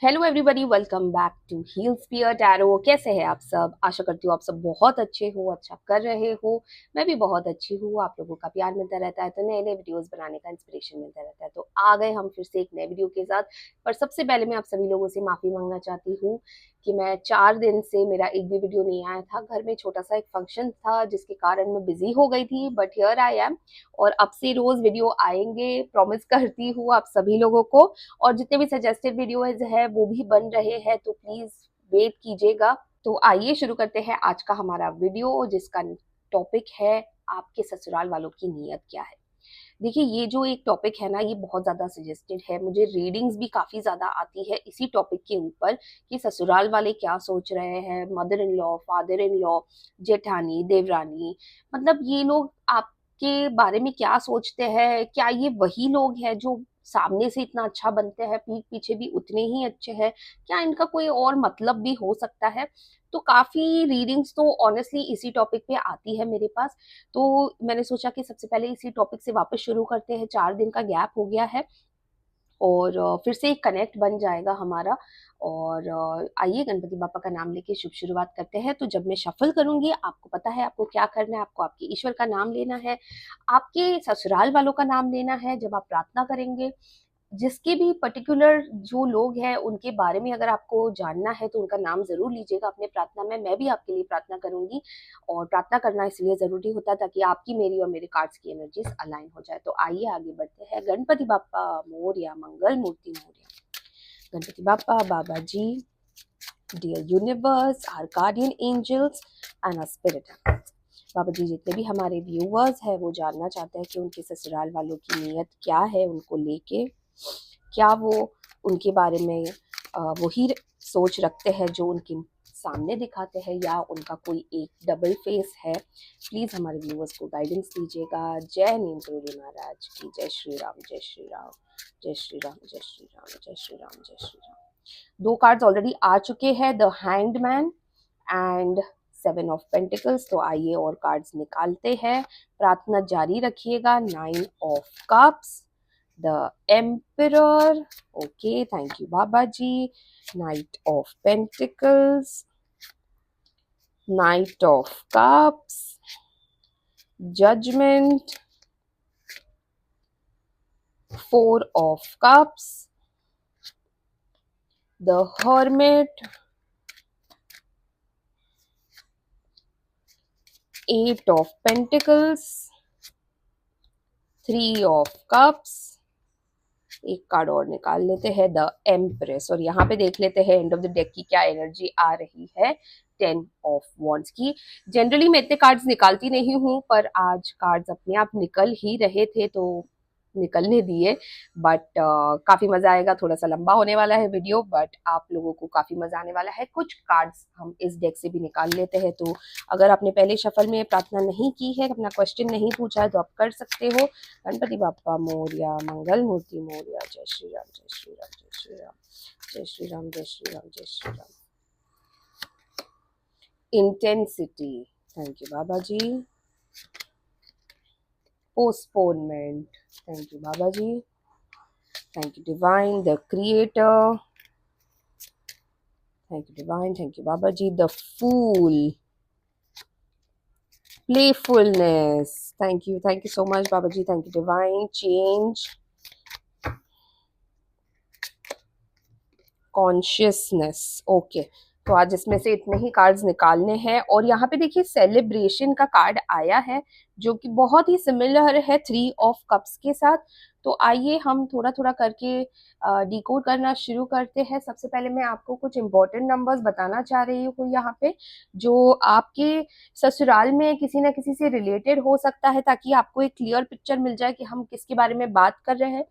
Hello everybody, welcome back to heal spear tarot. कैसे हैं आप सब? आशा करती हूँ आप सब बहुत अच्छे हो, अच्छा कर रहे हो। मैं भी बहुत अच्छी हूँ। आप लोगों का प्यार मिलता रहता है तो नए नए वीडियोस बनाने का इंस्पिरेशन मिलता रहता है। तो आ गए हम फिर से एक नए वीडियो के साथ। पर सबसे पहले मैं आप सभी लोगों से माफ़ी मांगना चाहती हूँ कि मैं 4 दिन से मेरा एक भी वीडियो नहीं आया था। घर में छोटा सा एक फंक्शन था जिसके कारण मैं बिजी हो गई थी, बट हियर आई एम। और अब से रोज वीडियो आएंगे, प्रॉमिस करती हूँ आप सभी लोगों को। और जितने भी सजेस्टेड वीडियोज है वो भी बन रहे हैं, तो प्लीज वेट कीजिएगा। तो आइए शुरू करते हैं आज का हमारा वीडियो, जिसका टॉपिक है आपके ससुराल वालों की नीयत क्या है। देखिए, ये जो एक टॉपिक है ना, ये बहुत ज्यादा सजेस्टेड है। मुझे रीडिंग्स भी काफी ज्यादा आती है इसी टॉपिक के ऊपर कि ससुराल वाले क्या सोच रहे हैं, mother in law, father in law, जेठानी, देवरानी, मतलब ये लोग आपके बारे में क्या सोचते हैं। क्या ये वही लोग हैं जो सामने से इतना अच्छा बनते हैं, पीठ पीछे भी उतने ही अच्छे हैं? क्या इनका कोई और मतलब भी हो सकता है? तो काफी रीडिंग्स तो ऑनेस्टली इसी टॉपिक पे आती है मेरे पास। तो मैंने सोचा कि सबसे पहले इसी टॉपिक से वापस शुरू करते हैं। 4 दिन का गैप हो गया है और फिर से एक कनेक्ट बन जाएगा हमारा। और आइए गणपति बापा का नाम लेके शुभ शुरुआत करते हैं। तो जब मैं शफल करूंगी, आपको पता है आपको क्या करना है। आपको आपके ईश्वर का नाम लेना है, आपके ससुराल वालों का नाम लेना है। जब आप प्रार्थना करेंगे, जिसके भी पर्टिकुलर जो लोग हैं उनके बारे में अगर आपको जानना है तो उनका नाम जरूर लीजिएगा अपने प्रार्थना में। मैं भी आपके लिए प्रार्थना करूंगी, और प्रार्थना करना इसलिए जरूरी होता है ताकि आपकी, मेरी और मेरे कार्ड्स की एनर्जीज अलाइन हो जाए। तो आइए आगे बढ़ते हैं। गणपति बापा मोरया, मंगल मूर्ति मोरया। गणपति बापा, बाबा जी, dear universe, our guardian angels and our spirit. बाबा जी, जितने भी हमारे व्यूअर्स हैं वो जानना चाहते हैं कि उनके ससुराल वालों की नीयत क्या है उनको लेके। क्या वो उनके बारे में वही सोच रखते हैं जो उनके सामने दिखाते हैं, या उनका कोई एक डबल फेस है? प्लीज़ हमारे व्यूअर्स को गाइडेंस दीजिएगा। जय नीम करोली महाराज की। जय श्री राम, जय श्री राम, जय श्री राम, जय श्री राम, जय श्री राम, जय श्री राम। 2 कार्ड्स ऑलरेडी आ चुके हैं, the hanged man and 7 of pentacles. तो आइए और कार्ड्स निकालते हैं। प्रार्थना जारी रखिएगा। 9 of cups, the emperor. Okay, thank you Baba ji. Knight of Pentacles, Knight of Cups, Judgment, 4 of Cups, the Hermit, 8 of Pentacles, 3 of Cups। एक कार्ड और निकाल लेते हैं, द एम्प्रेस। और यहाँ पे देख लेते हैं एंड ऑफ द डेक की क्या एनर्जी आ रही है। 10 ऑफ वॉन्ड्स की। जनरली मैं इतने कार्ड्स निकालती नहीं हूँ, पर आज कार्ड्स अपने आप निकल ही रहे थे तो निकलने दिए। बट काफी मजा आएगा। थोड़ा सा लंबा होने वाला है वीडियो, बट आप लोगों को काफी मजा आने वाला है। कुछ कार्ड्स हम इस डेक से भी निकाल लेते हैं। तो अगर आपने पहले शफल में प्रार्थना नहीं की है, अपना क्वेश्चन नहीं पूछा है, तो आप कर सकते हो। गणपति बापा मोरया, मंगल मूर्ति मोरया। जय श्री राम, जय श्री राम, जय श्री राम, जय श्री राम, जय श्री राम, जय Shri Ram. Intensity, thank you Baba ji. Postponement, thank you Baba ji. Thank you divine, the creator. Thank you divine, thank you Baba ji. The fool, playfulness, thank you so much Baba ji. Thank you divine, change, consciousness. Okay, तो आज इसमें से इतने ही कार्ड्स निकालने हैं। और यहाँ पे देखिए सेलिब्रेशन का कार्ड आया है जो कि बहुत ही सिमिलर है 3 ऑफ कप्स के साथ। तो आइए हम थोड़ा थोड़ा करके डिकोड करना शुरू करते हैं। सबसे पहले मैं आपको कुछ इंपॉर्टेंट नंबर्स बताना चाह रही हूँ यहाँ पे, जो आपके ससुराल में किसी ना किसी से रिलेटेड हो सकता है, ताकि आपको एक क्लियर पिक्चर मिल जाए कि हम किसके बारे में बात कर रहे हैं।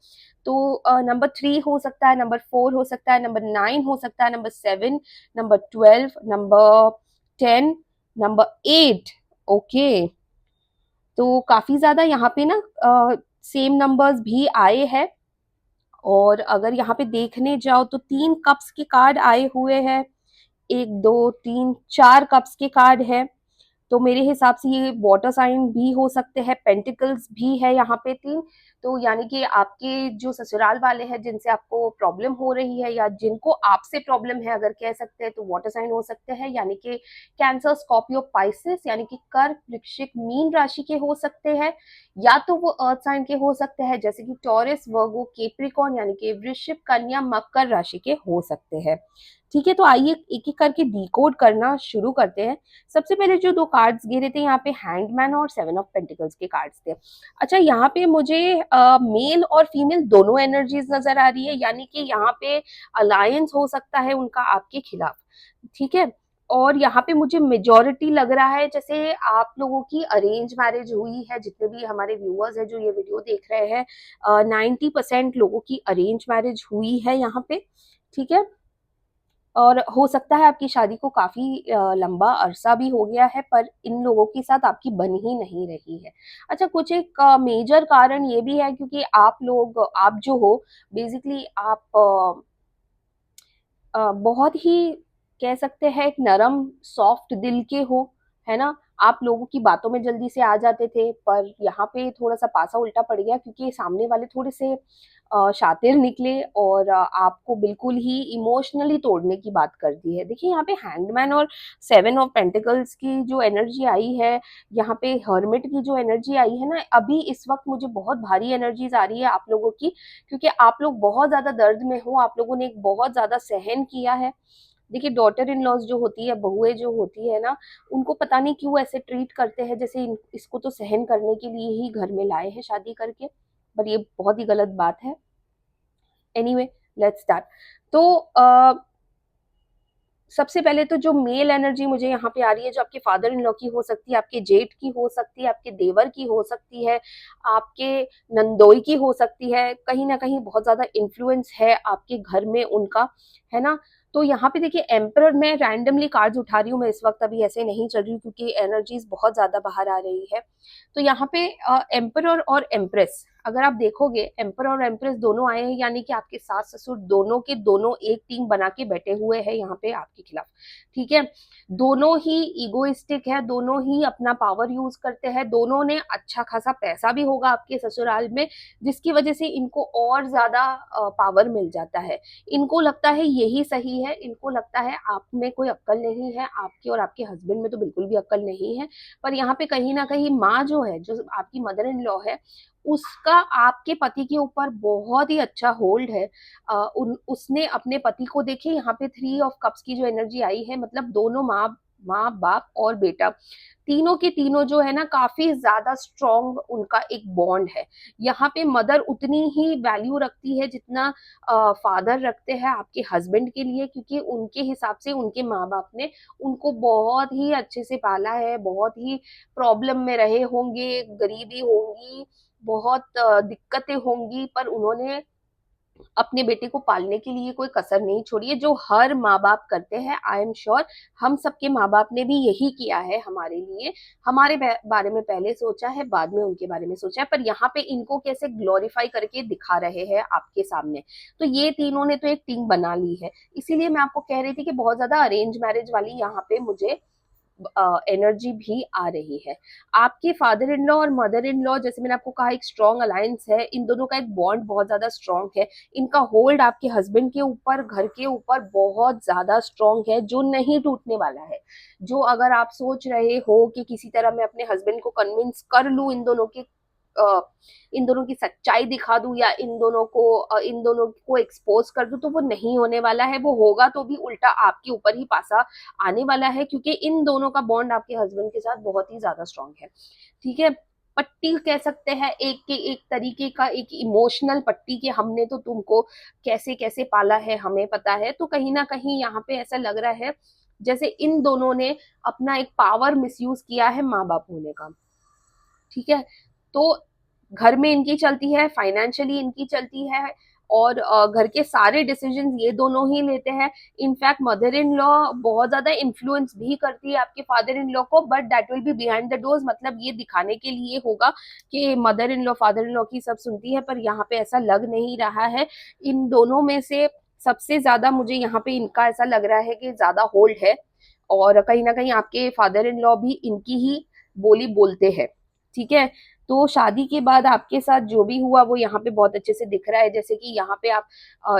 तो नंबर 3 हो सकता है, नंबर 4 हो सकता है, नंबर 9 हो सकता है, number 7, number 12, number 10, number 8। Okay, तो काफी ज्यादा यहाँ पे ना सेम नंबर्स भी आए हैं। और अगर यहाँ पे देखने जाओ तो 3 कप्स के कार्ड आए हुए हैं, 1 2 3 4 कप्स के कार्ड है। तो मेरे हिसाब से ये वाटर साइन भी हो सकते हैं, पेंटिकल्स भी है यहाँ पे 3। तो यानी कि आपके जो ससुराल वाले हैं जिनसे आपको प्रॉब्लम हो रही है या जिनको आपसे प्रॉब्लम है अगर कह सकते हैं, तो वाटर साइन हो सकते हैं, यानी कि कैंसर, स्कॉर्पियो, पाइसेस यानी कि कर्क, वृश्चिक, मीन राशि के हो सकते हैं, या तो वो अर्थ साइन के हो सकते हैं जैसे कि टॉरस, वर्गो, केप्रिकॉन यानी कि वृश्चिक, कन्या, मकर राशि के हो सकते हैं। ठीक है, तो आइए एक एक करके डिकोड करना शुरू करते हैं। सबसे पहले जो दो कार्ड्स गिरे थे यहाँ पे हैंगमैन और 7 ऑफ पेंटिकल्स के कार्ड्स थे। अच्छा, यहाँ पे मुझे मेल और फीमेल दोनों एनर्जीज नजर आ रही है, यानी कि यहाँ पे अलायंस हो सकता है उनका आपके खिलाफ। ठीक है, और यहाँ पे मुझे मेजोरिटी लग रहा है जैसे आप लोगों की अरेंज मैरिज हुई है। जितने भी हमारे व्यूअर्स हैं जो ये वीडियो देख रहे हैं, 90% लोगों की अरेंज मैरिज हुई है यहाँ पे। ठीक है, और हो सकता है आपकी शादी को काफी लंबा अरसा भी हो गया है, पर इन लोगों के साथ आपकी बन ही नहीं रही है। अच्छा, कुछ एक मेजर कारण ये भी है क्योंकि आप जो हो बेसिकली आप बहुत ही कह सकते हैं एक नरम सॉफ्ट दिल के हो, है ना। आप लोगों की बातों में जल्दी से आ जाते थे, पर यहाँ पे थोड़ा सा पासा उल्टा पड़ गया क्योंकि सामने वाले थोड़े से शातिर निकले और आपको बिल्कुल ही इमोशनली तोड़ने की बात कर दी है। देखिए, यहाँ पे हैंगमैन और 7 ऑफ पेंटिकल्स की जो एनर्जी आई है, यहाँ पे हर्मिट की जो एनर्जी आई है ना, अभी इस वक्त मुझे बहुत भारी एनर्जीज आ रही है आप लोगों की, क्योंकि आप लोग बहुत ज्यादा दर्द में हो, आप लोगों ने एक बहुत ज्यादा सहन किया है। देखिए, डॉटर इन लॉज जो होती है, बहुएं जो होती है ना, उनको पता नहीं क्यों ऐसे ट्रीट करते हैं जैसे इसको तो सहन करने के लिए ही घर में लाए हैं शादी करके, पर ये बहुत ही गलत बात है। Anyway, let's start. तो सबसे पहले तो जो मेल एनर्जी मुझे यहाँ पे आ रही है, जो आपके फादर इन लॉ की हो सकती है, आपके जेठ की हो सकती है, आपके देवर की हो सकती है, आपके नंदोई की हो सकती है, कहीं ना कहीं बहुत ज्यादा इन्फ्लुएंस है आपके घर में उनका, है ना। तो यहाँ पे देखिए, एम्परर, मैं रैंडमली कार्ड्स उठा रही हूँ, मैं इस वक्त अभी ऐसे नहीं चल रही हूँ क्योंकि एनर्जीज बहुत ज्यादा बाहर आ रही है। तो यहाँ पे एम्परर और एम्प्रेस, अगर आप देखोगे एम्पर और एम्प्रेस दोनों आए हैं, यानी कि आपके सास ससुर दोनों के दोनों एक टीम बना के बैठे हुए हैं यहाँ पे आपके खिलाफ। ठीक है, दोनों ही इगोइस्टिक है, दोनों ही अपना पावर यूज करते हैं, दोनों ने अच्छा खासा पैसा भी होगा आपके ससुराल में, जिसकी वजह से इनको और ज्यादा पावर मिल जाता है। इनको लगता है यही सही है, इनको लगता है आप में कोई अक्ल नहीं है, आपके और आपके हस्बैंड में तो बिल्कुल भी अक्ल नहीं है। पर यहाँ पे कहीं ना कहीं माँ जो है, जो आपकी मदर इन लॉ है, उसका आपके पति के ऊपर बहुत ही अच्छा होल्ड है। उसने अपने पति को, देखिए यहाँ पे 3 ऑफ कप्स की जो एनर्जी आई है, मतलब दोनों माँ माँ बाप और बेटा, तीनों के तीनों जो है ना, काफी ज्यादा स्ट्रॉन्ग उनका एक बॉन्ड है। यहाँ पे मदर उतनी ही वैल्यू रखती है जितना फादर रखते हैं आपके हस्बैंड के लिए, क्योंकि उनके हिसाब से उनके माँ बाप ने उनको बहुत ही अच्छे से पाला है, बहुत ही प्रॉब्लम में रहे होंगे, गरीबी होंगी, बहुत दिक्कतें होंगी, पर उन्होंने अपने बेटे को पालने के लिए कोई कसर नहीं छोड़ी है, जो हर माँ बाप करते हैं। आई एम श्योर हम सबके माँ बाप ने भी यही किया है हमारे लिए, हमारे बारे में पहले सोचा है, बाद में उनके बारे में सोचा है, पर यहाँ पे इनको कैसे ग्लोरीफाई करके दिखा रहे हैं आपके सामने। तो ये तीनों ने तो एक टीम बना ली है, इसीलिए मैं आपको कह रही थी कि बहुत ज्यादा अरेंज मैरिज वाली यहाँ पे मुझे एनर्जी भी आ रही है। आपके फादर इन लॉ और मदर इन लॉ, जैसे मैंने आपको कहा, एक स्ट्रॉन्ग अलायंस है, इन दोनों का एक बॉन्ड बहुत ज्यादा स्ट्रॉन्ग है। इनका होल्ड आपके हस्बैंड के ऊपर, घर के ऊपर बहुत ज्यादा स्ट्रॉन्ग है, जो नहीं टूटने वाला है। जो अगर आप सोच रहे हो कि किसी तरह मैं अपने हस्बैंड को कन्विंस कर लूं, इन दोनों की सच्चाई दिखा दूं, या इन दोनों को एक्सपोज कर दूं, तो वो नहीं होने वाला है। वो होगा तो भी उल्टा आपके ऊपर ही पासा आने वाला है, क्योंकि इन दोनों का बॉन्ड आपके हस्बैंड के साथ बहुत ही ज्यादा स्ट्रांग है। ठीक है, पट्टी कह सकते हैं, एक के एक तरीके का, एक इमोशनल पट्टी के, हमने तो तुमको कैसे कैसे पाला है हमें पता है। तो कहीं ना कहीं यहाँ पे ऐसा लग रहा है जैसे इन दोनों ने अपना एक पावर मिसयूज किया है माँ बाप होने का। ठीक है, तो घर में इनकी चलती है, फाइनेंशियली इनकी चलती है, और घर के सारे डिसीजन ये दोनों ही लेते हैं। इनफैक्ट मदर इन लॉ बहुत ज्यादा इन्फ्लुएंस भी करती है आपके फादर इन लॉ को, but that will be behind the doors, मतलब ये दिखाने के लिए होगा कि mother in law father in law की सब सुनती है, पर यहाँ पे ऐसा लग नहीं रहा है। इन दोनों में से सबसे ज्यादा मुझे यहाँ पे इनका ऐसा लग रहा है कि ज्यादा होल्ड है, और कहीं ना कहीं आपके फादर इन लॉ भी इनकी ही बोली बोलते हैं। ठीक है, तो शादी के बाद आपके साथ जो भी हुआ वो यहाँ पे बहुत अच्छे से दिख रहा है। जैसे कि यहाँ पे आप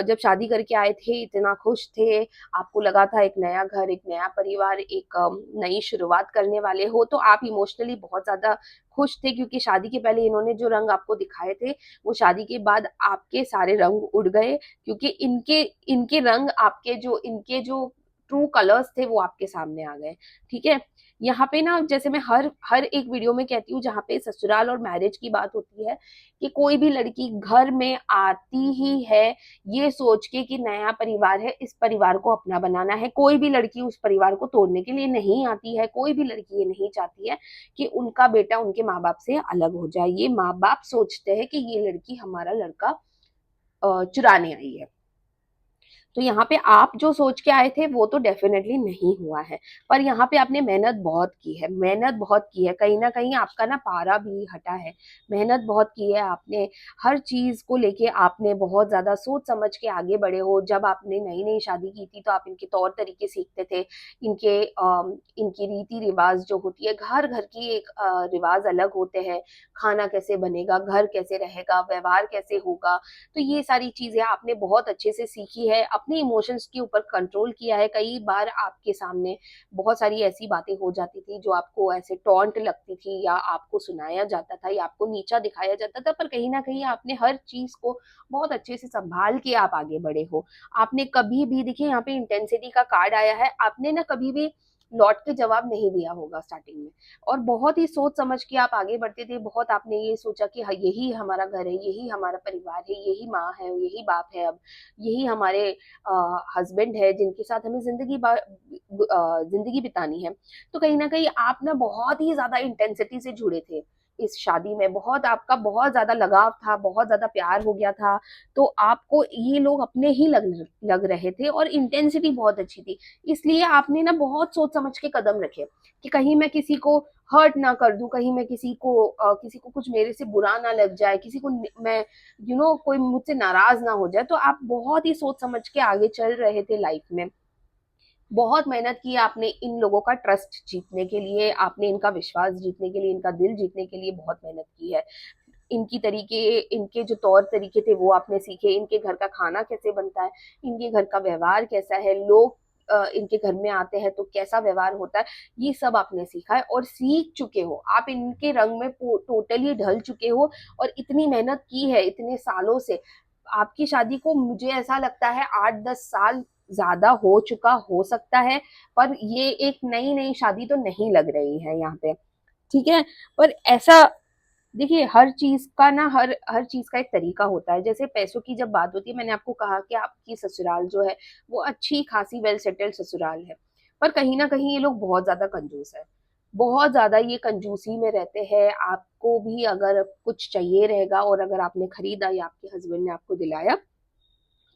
जब शादी करके आए थे इतना खुश थे, आपको लगा था एक नया घर, एक नया परिवार, एक नई शुरुआत करने वाले हो, तो आप इमोशनली बहुत ज़्यादा खुश थे क्योंकि शादी के पहले इन्होंने जो रंग आपको दिखाए थे, वो शादी के बाद आपके सारे रंग उड़ गए क्योंकि इनके इनके रंग आपके जो इनके जो ट्रू कलर्स थे वो आपके सामने आ गए, ठीक है? यहाँ पे ना जैसे मैं हर हर एक वीडियो में कहती हूँ जहाँ पे ससुराल और मैरिज की बात होती है कि कोई भी लड़की घर में आती ही है ये सोच के कि नया परिवार है, इस परिवार को अपना बनाना है। कोई भी लड़की उस परिवार को तोड़ने के लिए नहीं आती है, कोई भी लड़की ये नहीं चाहती है कि उनका बेटा उनके माँ बाप से अलग हो जाए। ये माँ बाप सोचते हैं कि ये लड़की हमारा लड़का चुराने आई है। तो यहाँ पे आप जो सोच के आए थे वो तो डेफिनेटली नहीं हुआ है, पर यहाँ पे आपने मेहनत बहुत की है, मेहनत बहुत की है, कहीं ना कहीं आपका ना पारा भी हटा है, मेहनत बहुत की है आपने, हर चीज को लेके आपने बहुत ज्यादा सोच समझ के आगे बढ़े हो। जब आपने नई नई शादी की थी तो आप इनके तौर तरीके सीखते थे, इनकी रीति रिवाज जो होती है, घर घर की एक रिवाज अलग होते हैं, खाना कैसे बनेगा, घर कैसे रहेगा, व्यवहार कैसे होगा, तो ये सारी चीजें आपने बहुत अच्छे से सीखी है, अपने इमोशंस के ऊपर कंट्रोल किया है। कई बार आपके सामने बहुत सारी ऐसी बातें हो जाती थी जो आपको ऐसे टॉन्ट लगती थी या आपको सुनाया जाता था या आपको नीचा दिखाया जाता था, पर कहीं ना कहीं आपने हर चीज को बहुत अच्छे से संभाल के आप आगे बढ़े हो। आपने कभी भी, देखिए यहाँ पे इंटेंसिटी का कार्ड आया है, आपने ना कभी भी लौट के जवाब नहीं दिया होगा स्टार्टिंग में, और बहुत ही सोच समझ के आप आगे बढ़ते थे। बहुत आपने ये सोचा कि हाँ, यही हमारा घर है, यही हमारा परिवार है, यही माँ है, यही बाप है, अब यही हमारे हस्बैंड है जिनके साथ हमें जिंदगी बितानी है। तो कहीं ना कहीं आप ना बहुत ही ज्यादा इंटेंसिटी से जुड़े थे इस शादी में, बहुत आपका बहुत ज्यादा लगाव था, बहुत ज्यादा प्यार हो गया था। तो आपको ये लोग अपने ही लग रहे थे और इंटेंसिटी बहुत अच्छी थी, इसलिए आपने ना बहुत सोच समझ के कदम रखे कि कहीं मैं किसी को हर्ट ना कर दूं, कहीं मैं किसी को कुछ मेरे से बुरा ना लग जाए, किसी को मैं कोई मुझसे नाराज ना हो जाए। तो आप बहुत ही सोच समझ के आगे चल रहे थे लाइफ में। बहुत मेहनत की आपने इन लोगों का ट्रस्ट जीतने के लिए, आपने इनका विश्वास जीतने के लिए, इनका दिल जीतने के लिए बहुत मेहनत की है। इनके जो तौर तरीके थे वो आपने सीखे, इनके घर का खाना कैसे बनता है, इनके घर का व्यवहार कैसा है, लोग इनके घर में आते हैं तो कैसा व्यवहार होता है, ये सब आपने सीखा है और सीख चुके हो। आप इनके रंग में टोटली ढल चुके हो और इतनी मेहनत की है इतने सालों से। आपकी शादी को मुझे ऐसा लगता है 8-10 साल ज्यादा हो चुका हो सकता है, पर ये एक नई नई शादी तो नहीं लग रही है यहाँ पे, ठीक है? पर ऐसा, देखिए हर चीज का ना हर हर चीज का एक तरीका होता है। जैसे पैसों की जब बात होती है, मैंने आपको कहा कि आपकी ससुराल जो है वो अच्छी खासी वेल सेटल्ड ससुराल है, पर कहीं ना कहीं ये लोग बहुत ज्यादा कंजूस है, बहुत ज्यादा ये कंजूसी में रहते हैं। आपको भी अगर कुछ चाहिए रहेगा और अगर आपने खरीदा या आपके हस्बैंड ने आपको दिलाया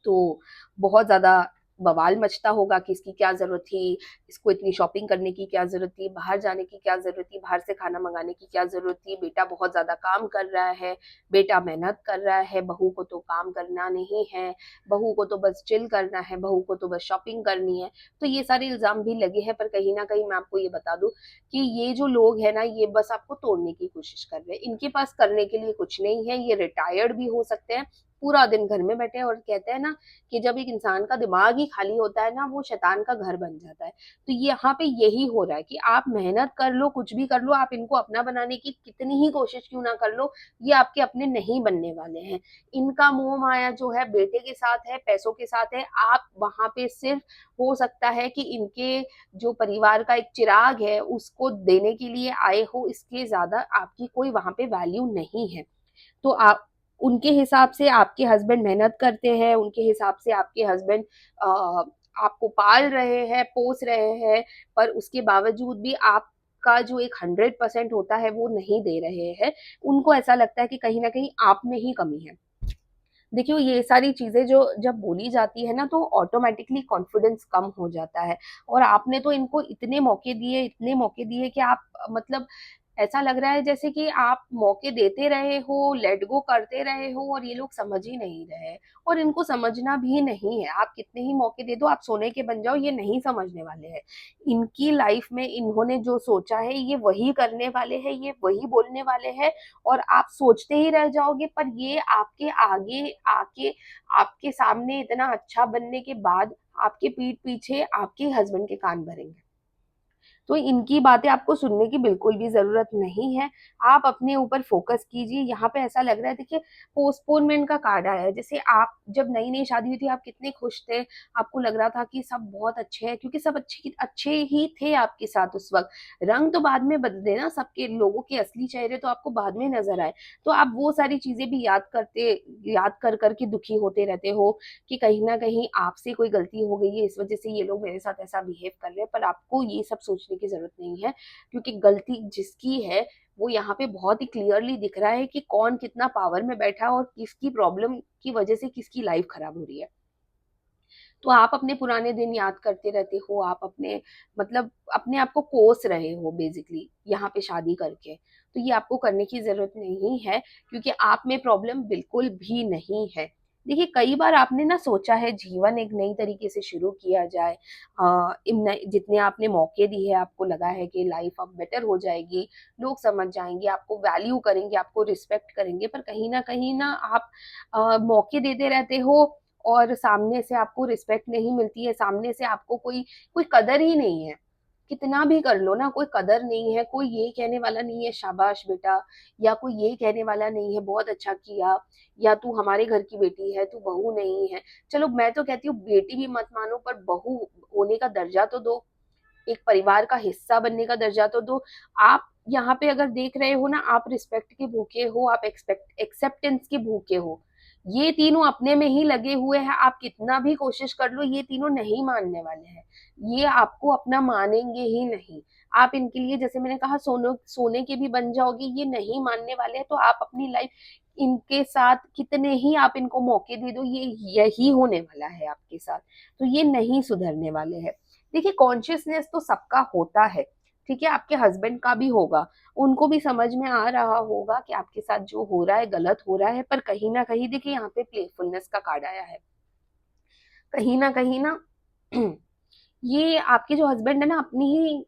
तो बहुत ज़्यादा बवाल मचता होगा कि इसकी क्या ज़रूरत थी, इसको इतनी शॉपिंग करने की क्या ज़रूरत थी, बाहर जाने की क्या ज़रूरत थी, बाहर से खाना मंगाने की क्या ज़रूरत थी, बेटा बहुत ज़्यादा काम कर रहा है, बेटा मेहनत कर रहा है, बहू को तो काम करना नहीं है, बहू को तो बस चिल करना है, बहू को तो बस शॉपिंग करनी है। तो ये सारे इल्ज़ाम भी लगे हैं, पर कहीं न कहीं मैं आपको ये बता दूँ कि ये जो लोग हैं ना, ये बस आपको तोड़ने की कोशिश कर रहे हैं। इनके पास करने के लिए कुछ नहीं है, ये रिटायर्ड भी हो सकते हैं, पूरा दिन घर में बैठे हैं, और कहते हैं ना कि जब एक इंसान का दिमाग ही खाली होता है ना, वो शैतान का घर बन जाता है। तो यहाँ पे यही हो रहा है कि आप मेहनत कर लो, कुछ भी कर लो, आप इनको अपना बनाने की कितनी ही कोशिश क्यों ना कर लो, ये आपके अपने नहीं बनने वाले हैं। इनका मोह माया जो है बेटे के साथ है, पैसों के साथ है। आप वहां पे सिर्फ, हो सकता है कि इनके जो परिवार का एक चिराग है उसको देने के लिए आए हो, इसके ज्यादा आपकी कोई वहां पे वैल्यू नहीं है। तो आप, उनके हिसाब से आपके हस्बैंड मेहनत करते हैं, उनके हिसाब से आपके हस्बैंड आपको पाल रहे हैं, पोस रहे हैं, पर उसके बावजूद भी आपका जो एक 100% होता है वो नहीं दे रहे हैं। उनको ऐसा लगता है कि कहीं ना कहीं आप में ही कमी है। देखिए ये सारी चीजें जो जब बोली जाती है ना, तो ऑटोमेटिकली कॉन्फिडेंस कम हो जाता है। और आपने तो इनको इतने मौके दिए, इतने मौके दिए कि आप मतलब ऐसा लग रहा है जैसे कि आप मौके देते रहे हो, लेट गो करते रहे हो और ये लोग समझ ही नहीं रहे, और इनको समझना भी नहीं है। आप कितने ही मौके दे दो, आप सोने के बन जाओ, ये नहीं समझने वाले हैं। इनकी लाइफ में इन्होंने जो सोचा है ये वही करने वाले हैं, ये वही बोलने वाले हैं, और आप सोचते ही रह जाओगे। पर ये आपके आगे आके आपके सामने इतना अच्छा बनने के बाद आपके पीठ पीछे आपके हस्बैंड के कान भरेंगे। तो इनकी बातें आपको सुनने की बिल्कुल भी ज़रूरत नहीं है। आप अपने ऊपर फ़ोकस कीजिए। यहाँ पे ऐसा लग रहा है, देखिए पोस्टपोनमेंट का कार्ड आया है। जैसे आप जब नई-नई शादी हुई थी, आप कितने खुश थे, आपको लग रहा था कि सब बहुत अच्छे हैं, क्योंकि सब अच्छे ही थे आपके साथ उस वक़्त। रंग तो बाद में बदले ना, सबके लोगों के असली चेहरे तो आपको बाद में नज़र आए। तो आप वो सारी चीज़ें भी याद कर के दुखी होते रहते हो कि कहीं न कहीं आपसे कोई गलती हो गई है, इस वज़ह से ये लोग मेरे साथ ऐसा बिहेव कर रहे हैं। पर आपको ये सब सोचने की ज़रूरत नहीं है, क्योंकि गलती जिसकी है, वो यहाँ पे बहुत ही क्लियरली दिख रहा है कि कौन कितना पावर में बैठा है और किसकी प्रॉब्लम की वज़ह से किसकी लाइफ़ खराब हो रही है। तो आप अपने पुराने दिन याद करते रहते हो, आप अपने मतलब अपने आप को कोस रहे हो बेसिकली यहाँ पे शादी करके। तो ये आपको करने की ज़रूरत नहीं है, क्योंकि आप में प्रॉब्लम बिल्कुल भी नहीं है। देखिए, कई बार आपने ना सोचा है जीवन एक नई तरीके से शुरू किया जाए। इन नए जितने आपने मौके दिए हैं, आपको लगा है कि लाइफ़ अब बेटर हो जाएगी, लोग समझ जाएँगे, आपको वैल्यू करेंगे, आपको रिस्पेक्ट करेंगे। पर कहीं न आप मौके देते रहते हो और सामने से आपको रिस्पेक्ट नहीं मिलती है, सामने से आपको कोई कोई कदर ही नहीं है। कितना भी कर लो ना, कोई कदर नहीं है, कोई ये कहने वाला नहीं है शाबाश बेटा, या कोई ये कहने वाला नहीं है बहुत अच्छा किया, या तू हमारे घर की बेटी है, तू बहू नहीं है। चलो मैं तो कहती हूँ बेटी भी मत मानो, पर बहू होने का दर्जा तो दो, एक परिवार का हिस्सा बनने का दर्जा तो दो। आप यहाँ पे अगर देख रहे हो ना, आप रिस्पेक्ट के भूखे हो, आप एक्सेप्टेंस के भूखे हो। ये तीनों अपने में ही लगे हुए हैं, आप कितना भी कोशिश कर लो, ये तीनों नहीं मानने वाले हैं। ये आपको अपना मानेंगे ही नहीं। आप इनके लिए, जैसे मैंने कहा, सोने के भी बन जाओगे, ये नहीं मानने वाले हैं। तो आप अपनी लाइफ इनके साथ कितने ही आप इनको मौके दे दो, ये यही होने वाला है आपके साथ। तो ये नहीं सुधरने वाले हैं। देखिए, कॉन्शियसनेस तो सबका होता है, ठीक है? आपके हस्बैंड का भी होगा, उनको भी समझ में आ रहा होगा कि आपके साथ जो हो रहा है गलत हो रहा है। पर कहीं न कहीं देखिए, यहाँ पे प्लेफुलनेस का कार्ड आया है। कहीं न कहीं ना ये आपके जो हस्बैंड है ना, अपनी ही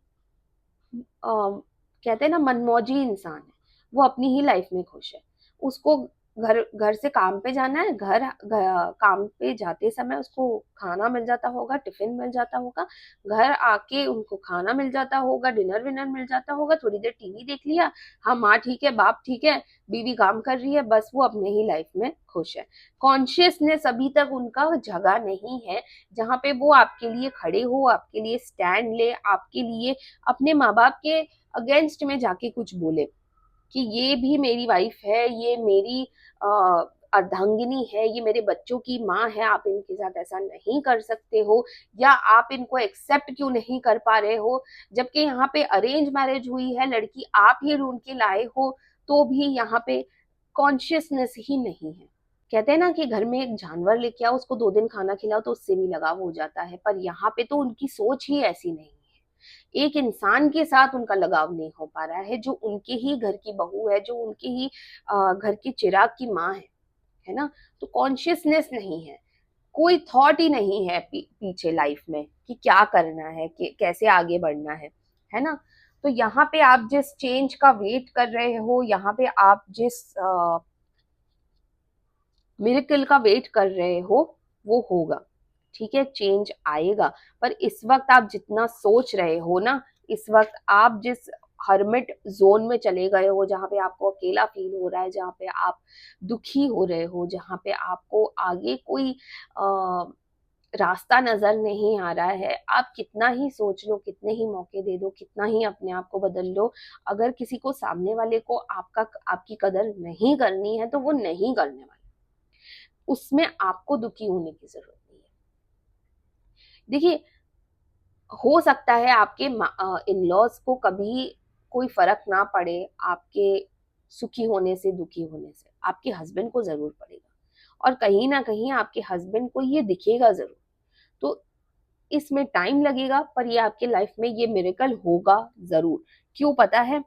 कहते हैं ना, मनमौजी इंसान है। वो अपनी ही लाइफ में खुश है। उसको घर घर से काम पे जाना है, काम पे जाते समय उसको खाना मिल जाता होगा, टिफिन मिल जाता होगा, घर आके उनको खाना मिल जाता होगा, डिनर विनर मिल जाता होगा, थोड़ी देर टीवी देख लिया। हाँ, माँ ठीक है, बाप ठीक है, बीवी काम कर रही है, बस वो अपने ही लाइफ में खुश है। कॉन्शियसनेस अभी तक उनका जगह नहीं है, जहाँ पे वो आपके लिए खड़े हो, आपके लिए स्टैंड ले, आपके लिए अपने माँ बाप के अगेंस्ट में जाके कुछ बोले कि ये भी मेरी वाइफ है, ये मेरी अ, अर्धांगिनी है, ये मेरे बच्चों की माँ है, आप इनके साथ ऐसा नहीं कर सकते हो, या आप इनको एक्सेप्ट क्यों नहीं कर पा रहे हो, जबकि यहाँ पे अरेंज मैरिज हुई है, लड़की आप ही ढूंढ के लाए हो, तो भी यहाँ पे कॉन्शियसनेस ही नहीं है। कहते हैं ना कि घर में एक जानवर लेके आओ, उसको 2 दिन खाना खिलाओ तो उससे भी लगाव हो जाता है, पर यहाँ पे तो उनकी सोच ही ऐसी नहीं है। एक इंसान के साथ उनका लगाव नहीं हो पा रहा है, जो उनके ही घर की बहू है, जो उनके ही घर की चिराग की माँ है ना? तो कॉन्शियसनेस नहीं है, कोई थॉट ही नहीं है पीछे लाइफ में कि क्या करना है, कि कैसे आगे बढ़ना है ना? तो यहाँ पे आप जिस चेंज का वेट कर रहे हो, यहाँ पे आप जिस मिरेकल का वेट कर रहे हो, वो होगा, ठीक है? चेंज आएगा। पर इस वक्त आप जितना सोच रहे हो ना, इस वक्त आप जिस हर्मिट जोन में चले गए हो, जहाँ पे आपको अकेला फील हो रहा है, जहाँ पे आप दुखी हो रहे हो, जहाँ पे आपको आगे कोई रास्ता नजर नहीं आ रहा है, आप कितना ही सोच लो, कितने ही मौके दे दो, कितना ही अपने आप को बदल लो, अगर किसी को, सामने वाले को आपकी कदर नहीं करनी है, तो वो नहीं करने वाला। उसमें आपको दुखी होने की जरूरत नहीं है। देखिए, हो सकता है आपके इन लॉज को कभी कोई फर्क ना पड़े आपके सुखी होने से, दुखी होने से, आपके हस्बैंड को जरूर पड़ेगा, और कहीं ना कहीं आपके हस्बैंड को ये दिखेगा जरूर। तो इसमें टाइम लगेगा, पर ये आपके लाइफ में ये मिरेकल होगा जरूर। क्यों पता है?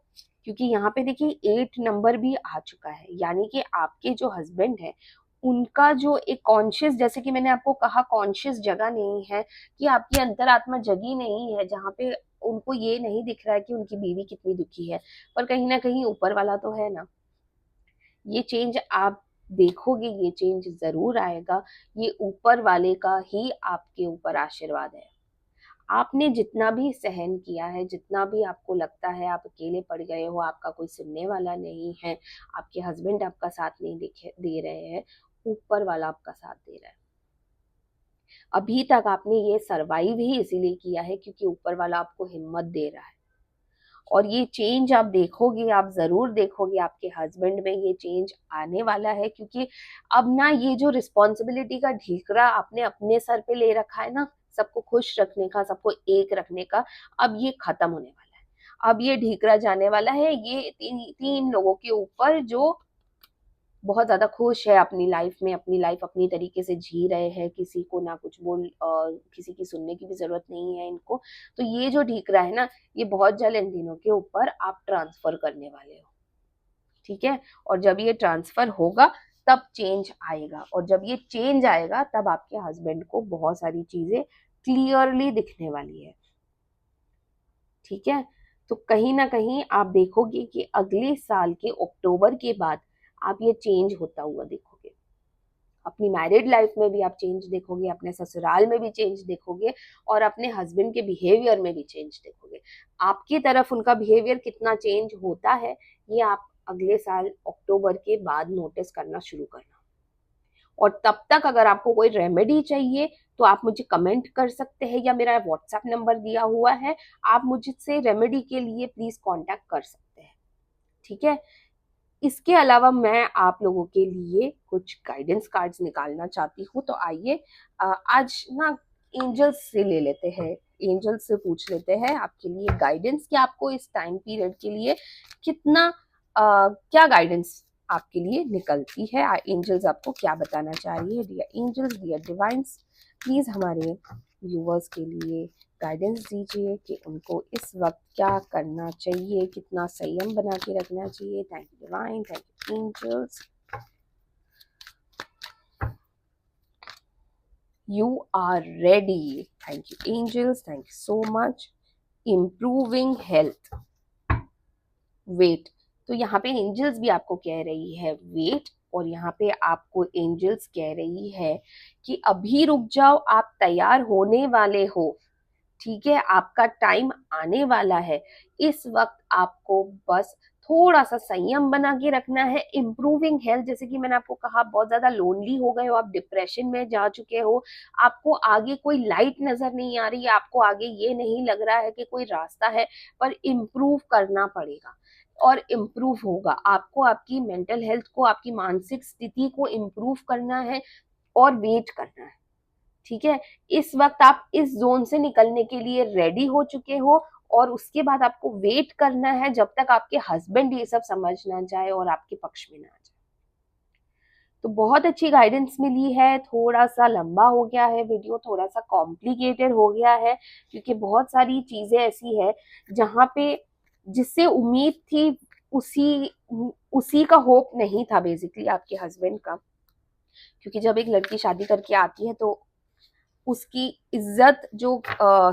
क्योंकि यहाँ पे देखिए 8 नंबर भी आ चुका है, यानी कि आपके जो हस्बैंड है उनका जो एक कॉन्शियस, जैसे कि मैंने आपको कहा, कॉन्शियस जगह नहीं है, कि आपकी अंतरात्मा जगी नहीं है, जहाँ पे उनको ये नहीं दिख रहा है कि उनकी बीवी कितनी दुखी है, पर कहीं ना कहीं ऊपर वाला तो है ना। ये चेंज आप देखोगे, ये चेंज जरूर आएगा। ये ऊपर वाले का ही आपके ऊपर आशीर्वाद है। आपने जितना भी सहन किया है, जितना भी आपको लगता है आप अकेले पड़ गए हो, आपका कोई सुनने वाला नहीं है, आपके हस्बैंड आपका साथ नहीं दे रहे हैं, ऊपर वाला आपका साथ दे रहा है। अभी तक आपने ये सरवाइव ही इसीलिए किया है क्योंकि ऊपर वाला आपको हिम्मत दे रहा है। और ये चेंज आप देखोगे, आप जरूर देखोगे, आपके हस्बैंड में ये चेंज आने वाला है, क्योंकि अब ना ये जो रिस्पॉन्सिबिलिटी का ढीकरा आपने अपने सर पे ले रखा है ना, सबको खुश रखने का, सबको एक रखने का, अब ये खत्म होने वाला है। अब ये ढीकरा जाने वाला है, ये तीन लोगों के ऊपर जो बहुत ज्यादा खुश है अपनी लाइफ में, अपनी लाइफ अपनी तरीके से जी रहे हैं, किसी को ना कुछ किसी की सुनने की भी जरूरत नहीं है इनको। तो ये जो ढीकरा है ना, ये बहुत जल्द इन दिनों के ऊपर आप ट्रांसफर करने वाले हो, ठीक है। और जब ये ट्रांसफर होगा तब चेंज आएगा, और जब ये चेंज आएगा तब आपके हस्बैंड को बहुत सारी चीजें क्लियरली दिखने वाली है, ठीक है। तो कहीं ना कहीं आप देखोगे कि अगले साल के अक्टूबर के बाद आप ये चेंज होता हुआ देखोगे। अपनी मैरिड लाइफ में भी आप चेंज देखोगे, अपने ससुराल में भी चेंज देखोगे, और अपने हस्बैंड के बिहेवियर में भी चेंज देखोगे। आपकी तरफ उनका बिहेवियर कितना चेंज होता है, ये आप अगले साल अक्टूबर के बाद नोटिस करना शुरू करना। और तब तक अगर आपको कोई रेमेडी चाहिए तो आप मुझे कमेंट कर सकते हैं, या मेरा व्हाट्सएप नंबर दिया हुआ है, आप मुझसे रेमेडी के लिए प्लीज कांटेक्ट कर सकते हैं, ठीक है। इसके अलावा मैं आप लोगों के लिए कुछ गाइडेंस कार्ड्स निकालना चाहती हूँ, तो आइए आज ना एंजल्स से ले लेते हैं, एंजल्स से पूछ लेते हैं आपके लिए गाइडेंस, कि आपको इस टाइम पीरियड के लिए कितना क्या गाइडेंस आपके लिए निकलती है, एंजल्स आपको क्या बताना चाह रही है। Dear angels, dear divines, please हमारे व्यूवर्स के लिए गाइडेंस दीजिए कि उनको इस वक्त क्या करना चाहिए, कितना संयम बना के रखना चाहिए। Thank you divine, thank you angels, you are ready. Thank you angels, thank you so much. Improving health, weight. तो यहाँ पे एंजल्स भी आपको कह रही है वेट, और यहाँ पे आपको एंजल्स कह रही है कि अभी रुक जाओ, आप तैयार होने वाले हो, ठीक है, आपका टाइम आने वाला है। इस वक्त आपको बस थोड़ा सा संयम बना के रखना है। इम्प्रूविंग हेल्थ, जैसे कि मैंने आपको कहा, बहुत ज्यादा लोनली हो गए हो आप, डिप्रेशन में जा चुके हो, आपको आगे कोई लाइट नजर नहीं आ रही है, आपको आगे ये नहीं लग रहा है कि कोई रास्ता है, पर इम्प्रूव करना पड़ेगा। और इम्प्रूव होगा आपको, आपकी मेंटल हेल्थ को, आपकी मानसिक स्थिति को इम्प्रूव करना है, और वेट करना है, ठीक है। इस वक्त आप इस जोन से निकलने के लिए रेडी हो चुके हो, और उसके बाद आपको वेट करना है जब तक आपके हस्बैंड ये सब समझ ना जाए और आपके पक्ष में ना आ जाए। तो बहुत अच्छी गाइडेंस मिली है। थोड़ा सा लंबा हो गया है वीडियो, थोड़ा सा कॉम्प्लिकेटेड हो गया है, क्योंकि बहुत सारी चीजें ऐसी है जहाँ पे जिससे उम्मीद थी उसी उसी का होप नहीं था बेसिकली आपके हस्बैंड का। क्योंकि जब एक लड़की शादी करके आती है तो उसकी इज्जत जो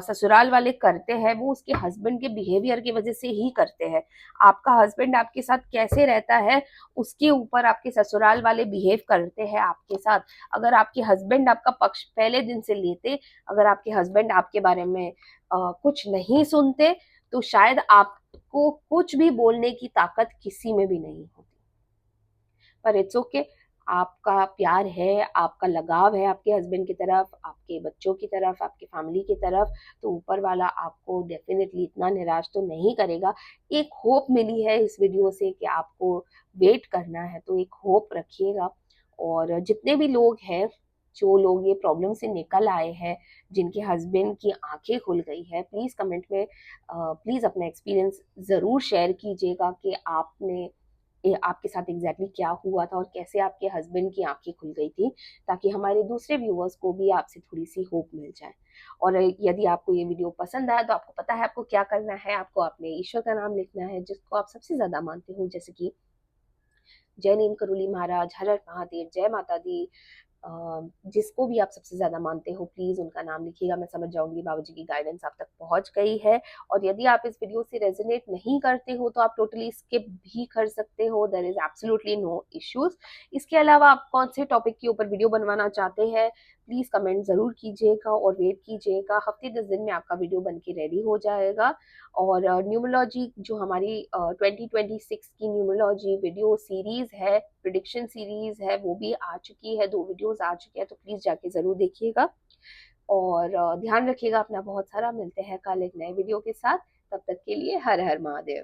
ससुराल वाले करते हैं वो उसके हस्बैंड के बिहेवियर की वजह से ही करते हैं। आपका हस्बैंड आपके साथ कैसे रहता है उसके ऊपर आपके ससुराल वाले बिहेव करते हैं आपके साथ। अगर आपके हस्बैंड आपका पक्ष पहले दिन से लेते, अगर आपके हस्बैंड आपके बारे में कुछ नहीं सुनते, तो शायद आपको कुछ भी बोलने की ताकत किसी में भी नहीं होती। पर इट्स ओके, आपका प्यार है, आपका लगाव है आपके हस्बैंड की तरफ, आपके बच्चों की तरफ, आपके फैमिली की तरफ, तो ऊपर वाला आपको डेफिनेटली इतना निराश तो नहीं करेगा। एक होप मिली है इस वीडियो से कि आपको वेट करना है, तो एक होप रखिएगा। और जितने भी लोग हैं, जो लोग ये प्रॉब्लम से निकल आए हैं, जिनके हस्बैंड की आंखें खुल गई है, प्लीज कमेंट में प्लीज अपना एक्सपीरियंस जरूर शेयर कीजिएगा कि आपने आपके साथ एग्जैक्टली क्या हुआ था और कैसे आपके हस्बैंड की आंखें खुल गई थी, ताकि हमारे दूसरे व्यूअर्स को भी आपसे थोड़ी सी होप मिल जाए। और यदि आपको ये वीडियो पसंद आया तो आपको पता है आपको क्या करना है, आपको अपने ईश्वर का नाम लिखना है जिसको आप सबसे ज्यादा मानते हो, जैसे कि जय नीम करोली महाराज, हर हर महादेव, जय माता दी। अ, जिसको भी आप सबसे ज्यादा मानते हो प्लीज उनका नाम लिखिएगा। मैं समझ जाऊंगी बाबा जी की गाइडेंस आप तक पहुंच गई है। और यदि आप इस वीडियो से रेजोनेट नहीं करते हो तो आप टोटली स्किप भी कर सकते हो, there is absolutely no issues. इसके अलावा आप कौन से टॉपिक के ऊपर वीडियो बनवाना चाहते हैं प्लीज कमेंट जरूर कीजिएगा और वेट कीजिएगा, हफ्ते 10 दिन में आपका वीडियो बन के रेडी हो जाएगा। और न्यूमरोलॉजी जो हमारी 2026 की न्यूमरोलॉजी वीडियो सीरीज है, प्रिडिक्शन सीरीज है, वो भी आ चुकी है, 2 वीडियोस आ चुके हैं, तो प्लीज जाके जरूर देखिएगा। और ध्यान रखिएगा अपना बहुत सारा। मिलते हैं कल एक नए वीडियो के साथ, तब तक के लिए हर हर महादेव।